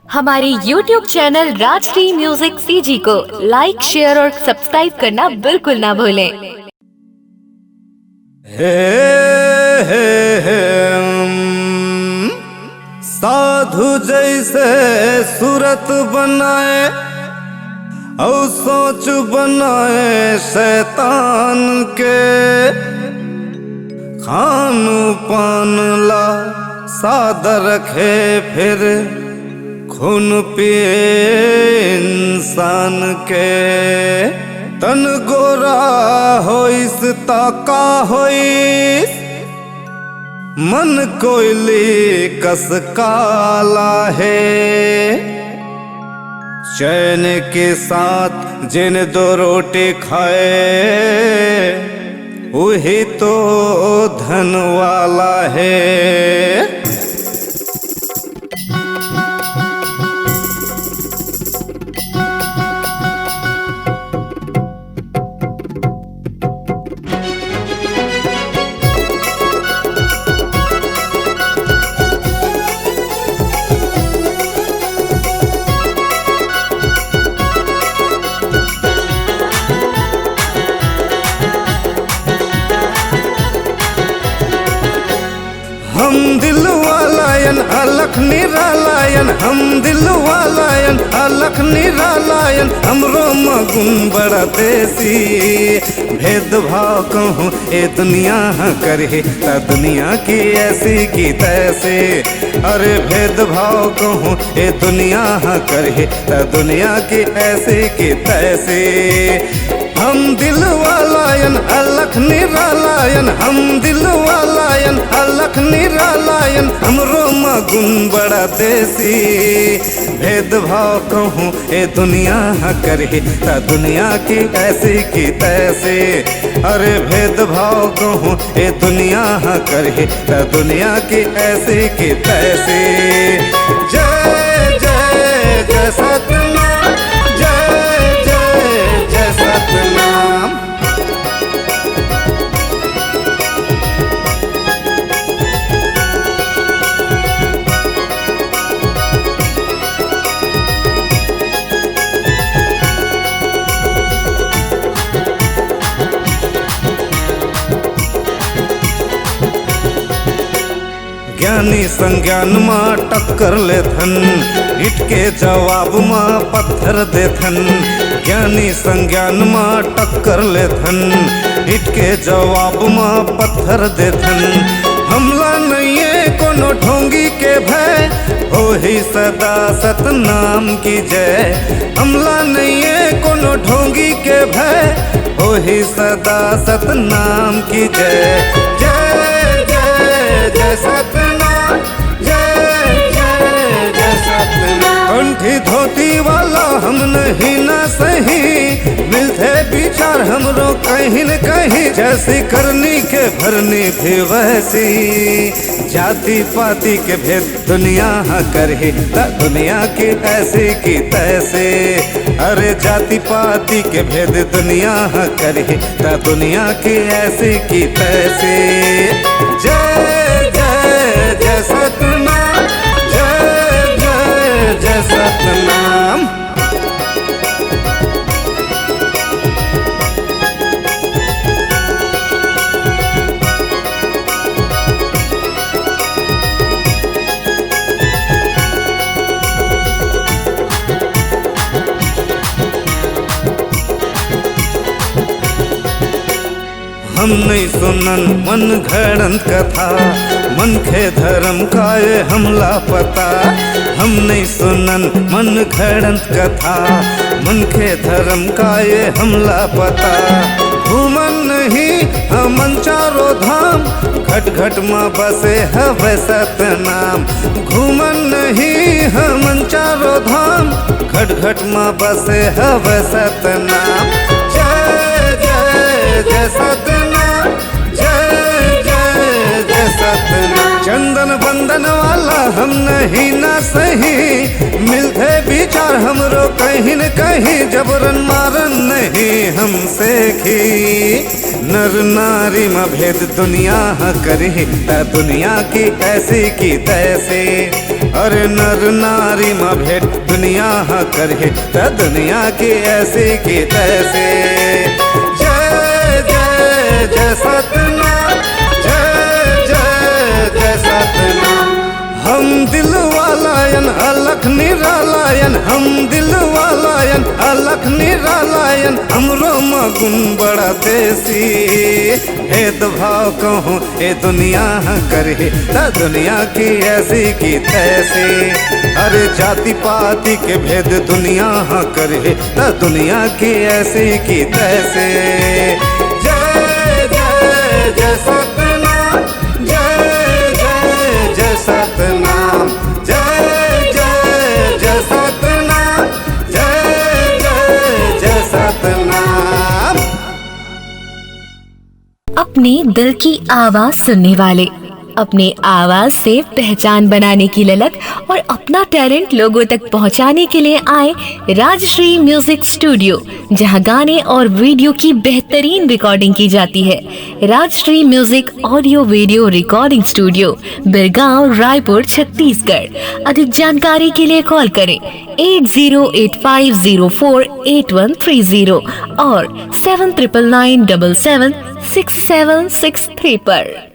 हमारे YouTube channel Rajshri music CG को like, share और सब्सक्राइब करना बिल्कुल ना भूलें। हे साधु जैसे सूरत बनाए और सोच बनाए शैतान के, खान पान ला सादा रखे फिर खून पिए इंसान के। तन गोरा होइस ताका होइस, मन कोयली कस काला है। चैन के साथ जिन दो रोटी खाए वही तो धन वाला है। हम दिल वालायन अलख निरालायन, हम दिल वालायन अलख निरालायन। हमरो मगुन बड़ा देसी, भेदभाव कहूँ ए दुनिया करे ता दुनिया की ऐसी की तैसे। अरे भेदभाव कहूँ ए दुनिया करे ता दुनिया की ऐसी की तैसे। हम दिल वालायन अलख निरालायन, हम दिल वालायन अलख निरालायन। हमरो मगुन बड़ा देसी, भेदभाव कहूँ ए दुनिया करे ता दुनिया की ऐसी की तैसे। अरे भेदभाव कहूँ ए दुनिया करे ता दुनिया की ऐसी की तैसे। जय जय जय सतनाम, जय जय जय सतनाम। ज्ञानी संज्ञान माँ टक्कर ले थन, इट के जवाब माँ पत्थर दे थन। ज्ञानी संज्ञान माँ टक्कर ले थन, इट के जवाब माँ पत्थर दे थन। हमला नहीं है कोनो ढोंगी के भय, हो ही सदा सतनाम की जय। हमला नहीं है कोनो ढोंगी के भय, हो ही सदा सतनाम की जय। जय जय जय सतनाम, जय जय जय सतनाम। कंठी धोती वाला हम नहीं ना सही, मिलते विचार हमरो कहीं न कहीं। जैसी करनी के भरनी भी वैसी, जाति पाति के भेद दुनिया करे ता दुनिया की ऐसी की तैसे। अरे जाति पाति के भेद दुनिया करे ता दुनिया की ऐसी की तैसे। जय जय जय सतनाम, जय जय जय सतनाम। हम नहीं सुनन मन घड़ंत कथा, मन के धर्म का ये हमला पता। हम नहीं सुनन मन घड़ंत कथा, मन के धर्म का ये हमला पता। घूमन नहीं हमन चारों धाम, घट घट माँ बसे हवे सतनाम। घूमन नहीं हमन चारों धाम, घट घट माँ बसे हवे सतनाम। जय जय जय सतनाम, जय जय जय सतनाम। चंदन बंदन वाला हम नहीं ना सही, मिलते विचार हमरो कहीं न कहीं। जबरन मारन नहीं हमसे की, नर नारी में भेद दुनिया करी ता दुनिया की ऐसी की तैसे। अरे नर नारी माँ भेंट दुनिया हाँ करे त दुनिया की ऐसी की तैसे। जय जय जय सतनाम, जय जय जय सतनाम। हम दिल वालायन अलख निरालायन, हम दिल वालायन अलख निरालायन, हमरो मगुन बड़ा देसी। भेदभाव कहूँ ए दुनिया करे त दुनिया की ऐसी की तैसी। अरे जाति पाति के भेद दुनिया करे त दुनिया की ऐसी की तैसी। जय जय जय सतनाम, जय जय जय सतनाम, जय जय जय सतनाम, जय जय जय सतनाम। अपने दिल की आवाज सुनने वाले, अपने आवाज से पहचान बनाने की ललक और अपना टैलेंट लोगों तक पहुंचाने के लिए आए राजश्री म्यूजिक स्टूडियो, जहां गाने और वीडियो की बेहतरीन रिकॉर्डिंग की जाती है। Rajshri music audio video recording studio, Birgaon, Raipur, Chhattisgarh. अधिक जानकारी के लिए कॉल करें 8085048130 और 7999776763 पर।